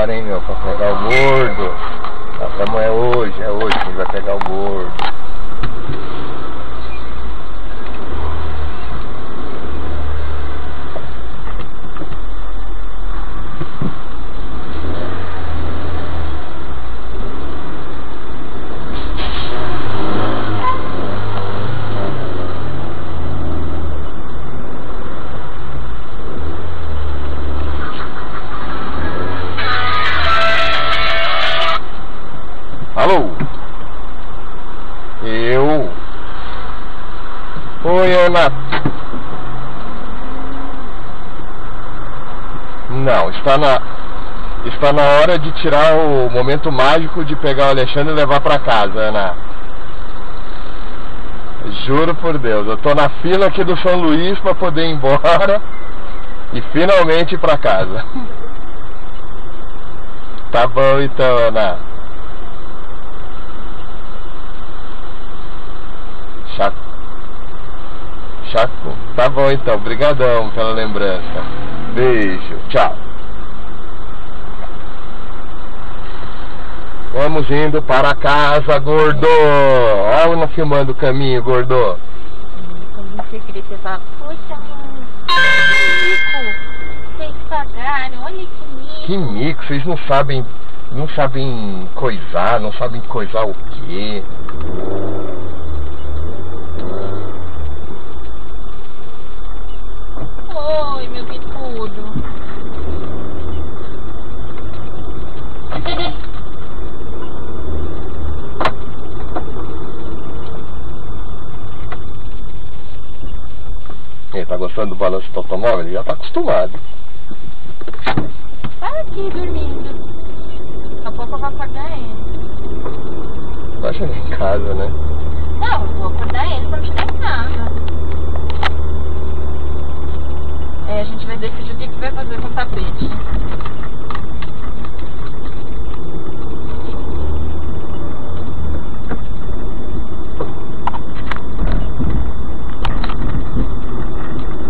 hora, hein, meu, pra pegar o gordo. Até amanhã, é hoje que a gente vai pegar o gordo. Alô? Oi, Ana. Não, está na hora de tirar o momento mágico de pegar o Alexandre e levar pra casa, Ana. Juro por Deus, eu tô na fila aqui do São Luís pra poder ir embora e finalmente ir pra casa. Tá bom então, Ana. Chaco? Tá bom então, obrigadão pela lembrança. Beijo, tchau. Vamos indo para casa, gordo. Olha eu filmando o caminho, gordo. Quando você grita, você fala, poxa, mico, vocês pagaram, olha que mico. Que mico, vocês não sabem coisar, não sabem coisar o quê? Oi, meu bicudo. Ele tá gostando do balanço do automóvel? Ele já tá acostumado. Tá aqui dormindo. Daqui a pouco eu vou acordar ele. Tá chegando em casa, né? Não, eu vou acordar ele quando chegar em casa. A gente vai decidir o que vai fazer com o tapete.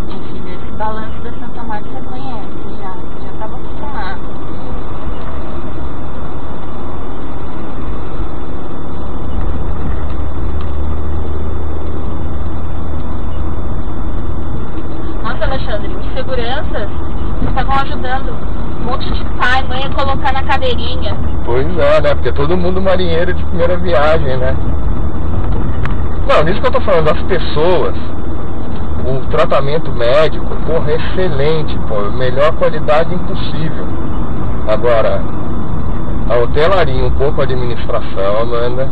Enfim, esse balanço da Santa Marta você conhece já estava acostumado. Nossa, Alexandre, os seguranças estavam ajudando um monte de pai e mãe a colocar na cadeirinha. Pois é, né? Porque todo mundo marinheiro de primeira viagem, né? Não, nisso que eu tô falando, as pessoas, o tratamento médico, porra, é excelente, pô, melhor qualidade impossível. Agora, a hotelaria, um pouco a administração, né?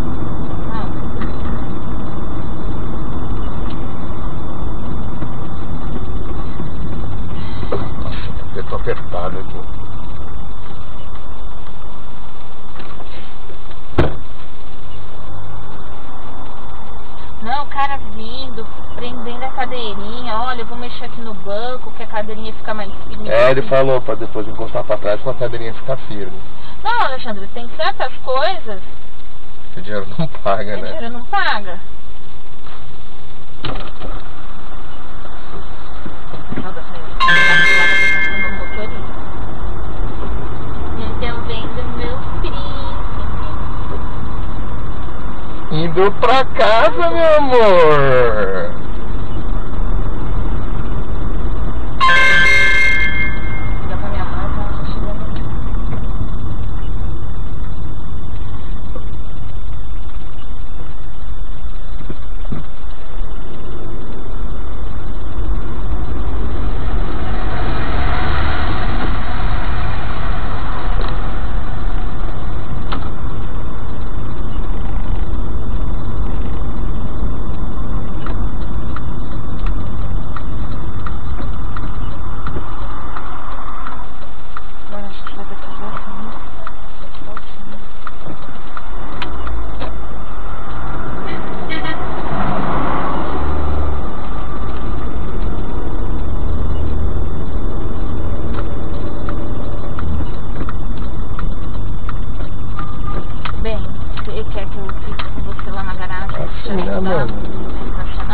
Eu tô apertado aqui. Não, o cara vindo, prendendo a cadeirinha. Olha, eu vou mexer aqui no banco, que a cadeirinha fica mais firme. É, ele falou pra depois encostar pra trás com a cadeirinha ficar firme. Não, Alexandre, tem certas coisas que o dinheiro não paga, né? O dinheiro não paga. Então vendo meu príncipe. Indo pra casa, meu amor. Liga pra minha mãe, tá chegando aqui.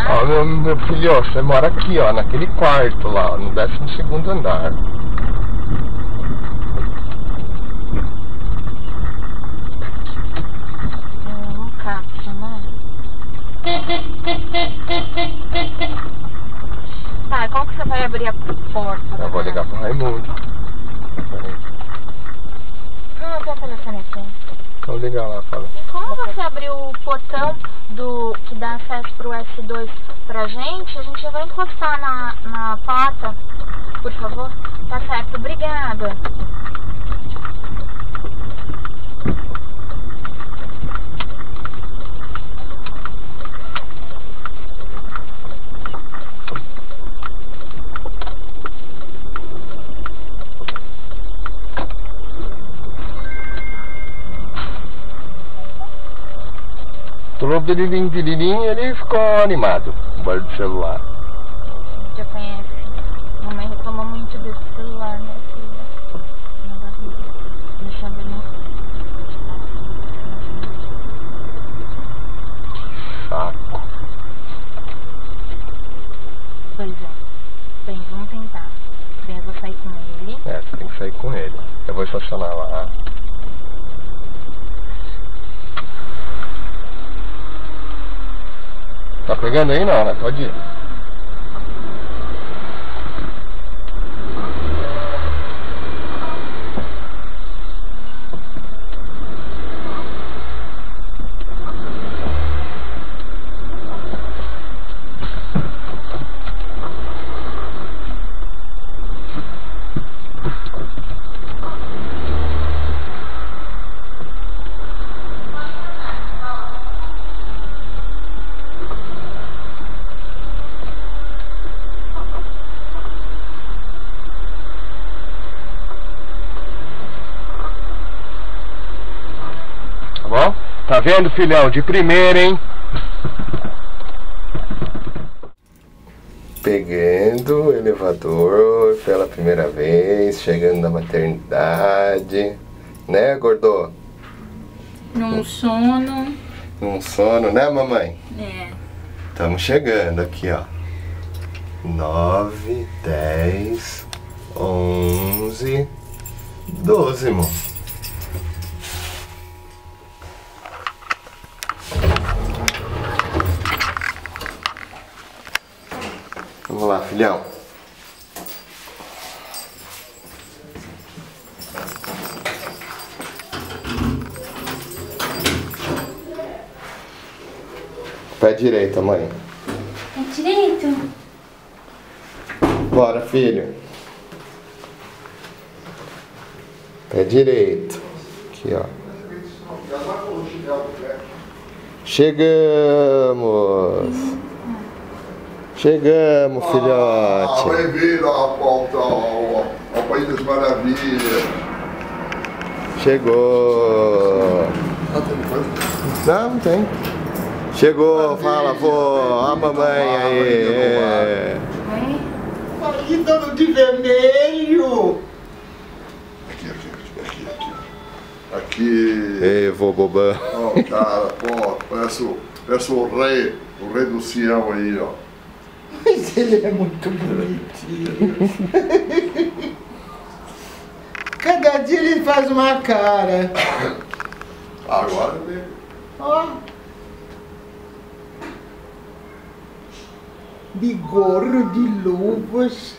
Ó, meu filho, ó, você mora aqui, ó, naquele quarto lá, no 12º andar. Netinho. Então liga lá, fala. E como você abriu o portão que dá acesso pro S2 pra gente, a gente já vai encostar na porta, por favor. Tá certo, obrigada. Trobililim, ele ficou animado com o barulho do celular. Já conhece. Mamãe reclama muito desse celular, né, filha? Na barriga. Deixando ele. Saco. Pois é. Bem, vamos tentar. Bem, eu vou sair com ele. É, você tem que sair com ele. Eu vou estacionar lá. Tá pegando aí não, né? Pode ir. Bom, tá vendo, filhão? De primeira, hein? Pegando o elevador pela primeira vez, chegando na maternidade, né, gordo? Num sono. Num sono, né, mamãe? É. Estamos chegando aqui, ó. 9, 10, 11, 12, irmão. Vamos lá, filhão. Pé direito, mãe. Pé direito. Bora, filho. Pé direito. Aqui, ó. Chegamos. Chegamos, filhote. Bem-vindo ao País das Maravilhas. Chegou. Não tem. Chegou, fala, vô. A mamãe aí. Aí, todo de vermelho. Aqui. Ei, vô bobão. Ó, cara, pô, parece o rei do Sião aí, ó. Mas ele é muito bonitinho. Cada dia ele faz uma cara. Agora vem. Ó. Bigorro de luvas.